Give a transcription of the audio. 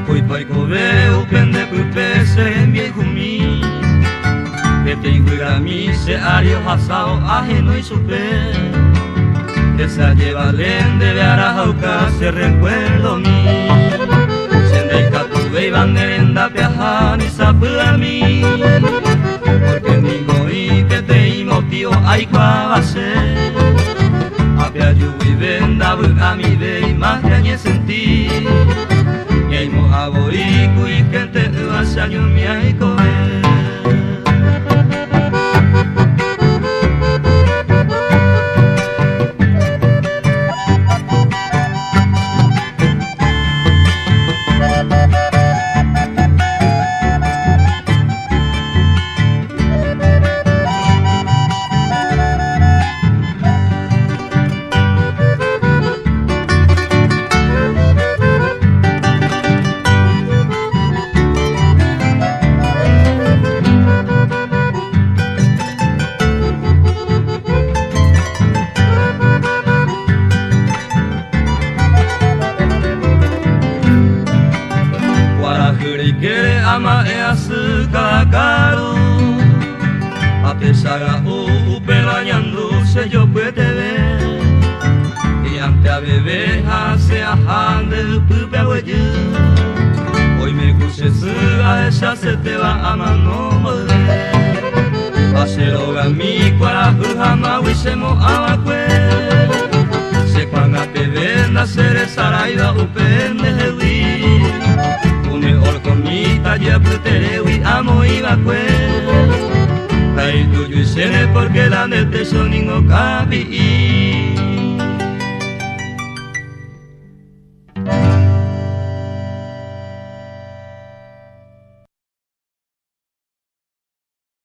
Apoi pai coveu pende pupese miehumi Ete iguirami se ario hasao ajeno y supe Que se lleva lende de arajauca se recuerdo mi Sendei katubei banderenda piajan y sapua mi Porque ningo y que te imotio aikwabase Apia yui venda buka mi vei más que añe sentí Yeimo aboriku y gente uasaño mi aikoe Quiere ama e asuka caro A pesar pero añándose yo puede ver Y ante a bebé hace a hande pupe a Hoy me cuse a esa se te va a mano mover Hace loga mi cuara jama wisemo amakwe Se cuanga te venda sere saraida upende hewi Ya puterewi amo iba kwe Tai tuju sene porque la nete soningo kabi